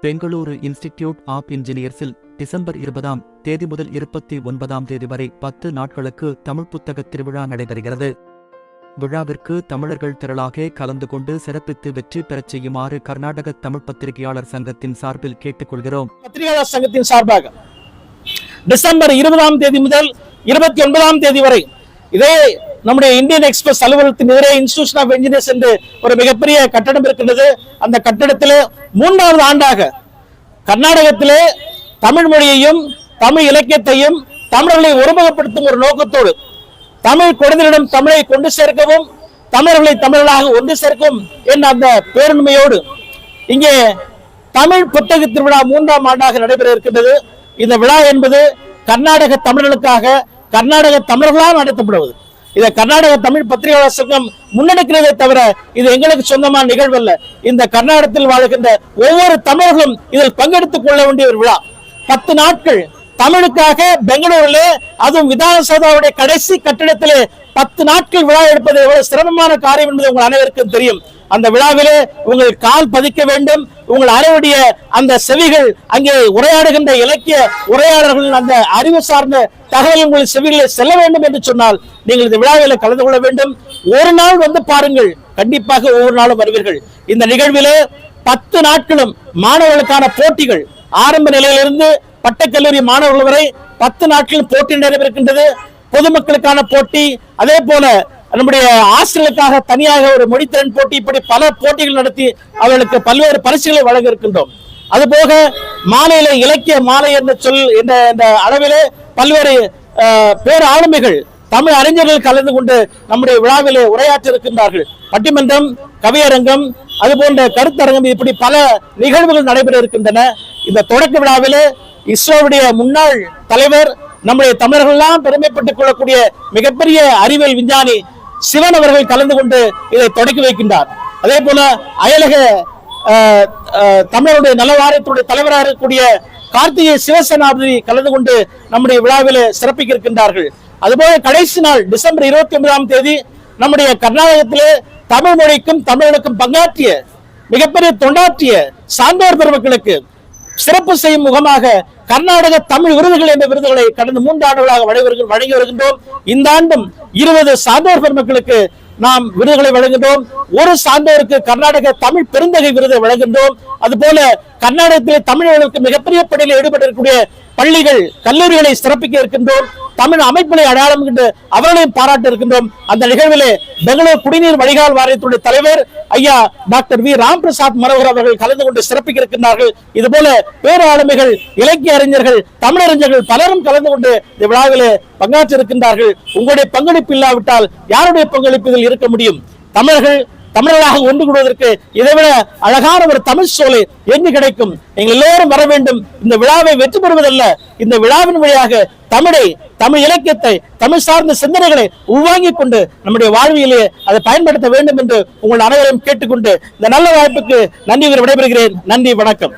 Bengaluru institute app இன்ஜினியர்ஸில் December 20 முதல் 29 வரை 10 நாட்களுக்கு தமிழ் புத்தக திருவிழா நடைபெறுகிறது. விழாவிற்கு தமிழர்கள் திரளாக கலந்து கொண்டு சிறப்பித்து வெற்றி பெறச் செய்யுமாறு கர்நாடக தமிழ் பத்திரிகையாளர் சங்கத்தின் சார்பில் கேட்டுக்கொள்கிறோம். பத்திரிகையாளர் சங்கத்தின் சார்பாக டிசம்பர் 20 முதல் 29 வரை இதே நம்முடைய இந்தியன் எக்ஸ்பிரஸ் அலுவலகத்தின் எதிரே இன்ஸ்டிடியூஷன் ஆஃப் இன்ஜினியர்ஸ் என்று ஒரு மிகப்பெரிய கட்டடம் இருக்கின்றது. அந்த கட்டடத்திலே 3வது ஆண்டாக கர்நாடகத்திலே தமிழ் மொழியையும் தமிழ் இலக்கியத்தையும் தமிழர்களை ஒருமுகப்படுத்தும் ஒரு நோக்கத்தோடு தமிழ் குழந்தைகளிடம் தமிழை கொண்டு சேர்க்கவும் தமிழர்களை தமிழர்களாக ஒன்று சேர்க்கும் என்ற அந்த பேருண்மையோடு இங்கே தமிழ் புத்தக திருவிழா 3ஆம் ஆண்டாக நடைபெற இருக்கின்றது. இந்த விழா என்பது கர்நாடக தமிழர்களுக்காக கர்நாடக தமிழர்களால் நடத்தப்படுவது. இதை கர்நாடக தமிழ் பத்திரிகையாளர் சங்கம் முன்னெடுக்கிறதே தவிர இது எங்களுக்கு சொந்தமான நிகழ்வு அல்ல. இந்த கர்நாடகத்தில் வாழ்கின்ற ஒவ்வொரு தமிழர்களும் இதில் பங்கெடுத்துக் கொள்ள வேண்டிய ஒரு விழா. 10 நாட்கள் தமிழுக்காக பெங்களூரிலே, அதுவும் விதானசௌதாவுடைய கடைசி கட்டிடத்திலே 10 நாட்கள் விழா எடுப்பது எவ்வளவு சிரமமான காரியம் என்பது உங்கள் அனைவருக்கும் தெரியும். அந்த விழாவிலே உங்கள் கால் பதிக்க வேண்டும். உங்கள் அறையுடைய அந்த செவிகள் அங்கே உரையாடுகின்ற இலக்கிய உரையாடல்களின் அந்த அறிவு சார்ந்த தகவல் உங்கள் செவிகளில் செல்ல வேண்டும் என்று சொன்னால் நீங்கள் இந்த விழாவில் கலந்து கொள்ள வேண்டும். ஒரு நாள் வந்து பாருங்கள், கண்டிப்பாக ஒவ்வொரு நாளும் வருவீர்கள். இந்த நிகழ்விலே 10 நாட்களும் மாணவர்களுக்கான போட்டிகள் ஆரம்ப நிலையிலிருந்து பட்டக்கல்லூரி மாணவர்கள் வரை 10 நாட்கள் போட்டி நடைபெறுகின்றது. பொதுமக்களுக்கான போட்டி, அதே போல நம்முடைய ஆசிரியர்களுக்காக தனியாக ஒரு மொழித்திறன் போட்டி, இப்படி பல போட்டிகள் நடத்தி அவர்களுக்கு பல்வேறு பரிசுகளை வழங்க இருக்கின்றோம். அதுபோக மாலையில இலக்கிய மாலை என்ற சொல் என்ற அளவிலே பல்வேறு பேர் ஆளுமைகள் தமிழ் அறிஞர்கள் கலந்து கொண்டு நம்முடைய விழாவிலே உரையாற்ற இருக்கின்றார்கள். பட்டிமன்றம், கவியரங்கம், அது போன்ற கருத்தரங்கம், இப்படி பல நிகழ்வுகள் நடைபெற இருக்கின்றன. இந்த தொடக்க விழாவிலே இஸ்ரோவுடைய முன்னாள் தலைவர், நம்முடைய தமிழர்கள் எல்லாம் பெருமைப்பட்டுக் கொள்ளக்கூடிய மிகப்பெரிய அறிவியல் விஞ்ஞானி சிவன் அவர்கள் கலந்து கொண்டு இதை தொடக்கி வைக்கின்றார். அதே போல அயலக தமிழருடைய நல வாரியத்துடைய தலைவராக இருக்கக்கூடிய கார்த்திகை சிவசேனாபதி கலந்து கொண்டு நம்முடைய விழாவில் சிறப்பிக்க இருக்கின்றார்கள். அதுபோல கடைசி நாள் டிசம்பர் 29 நம்முடைய கர்நாடகத்திலே தமிழ் மொழிக்கும் தமிழனுக்கும் பங்காற்றிய மிகப்பெரிய தொண்டாற்றிய சான்றோர் பெருமக்களுக்கு சிறப்பு செய்யும் முகமாக கர்நாடக தமிழ் விருதுகள் என்ற விருதுகளை கடந்த 3 ஆண்டுகளாக வழங்கி வருகின்றோம். இந்த ஆண்டும் 20 சான்றோர் பெருமக்களுக்கு நாம் விருதுகளை வழங்குகின்றோம். ஒரு சான்றோருக்கு கர்நாடக தமிழ் பெருந்தகை விருதை வழங்குகின்றோம். அதுபோல கர்நாடகத்திலே தமிழர்களுக்கு மிகப்பெரிய பணியில் ஈடுபட்டிருக்கக்கூடிய பள்ளிகள், கல்லூரிகளை சிறப்பிக்க இருக்கின்றோம். தமிழ் அமைப்புகளை அடையாளம் கண்டு அவர்களையும் பாராட்ட இருக்கின்றோம். அந்த நிகழ்விலே பெங்களூர் குடிநீர் வடிகால் வாரியத்துடைய தலைவர் ஐயா டாக்டர் வி ராம்பிரசாத் மனோகர் அவர்கள் கலந்து கொண்டு சிறப்பிக்க இருக்கின்றார்கள். இதுபோல பேர் ஆளுமைகள், இலக்கிய அறிஞர்கள், தமிழறிஞர்கள் பலரும் கலந்து கொண்டு இந்த விழாவிலே பங்காற்ற இருக்கின்றார்கள். உங்களுடைய பங்களிப்பு இல்லாவிட்டால் யாருடைய பங்களிப்பு இதில் இருக்க முடியும்? தமிழர்களாக ஒன்று கூடுவதற்கு இதைவிட அழகான ஒரு தமிழ் சோலை எங்கு கிடைக்கும்? எங்கள் எல்லோரும் வர வேண்டும். இந்த விழாவை வெற்றி பெறுவதல்ல, இந்த விழாவின் வழியாக தமிழ் இலக்கியத்தை, தமிழ் சார்ந்த சிந்தனைகளை உள்வாங்கிக் கொண்டு நம்முடைய வாழ்வியலே அதை பயன்படுத்த வேண்டும் என்று உங்கள் அனைவரையும் கேட்டுக்கொண்டு இந்த நல்ல வாய்ப்புக்கு நன்றி விடைபெறுகிறேன். நன்றி, வணக்கம்.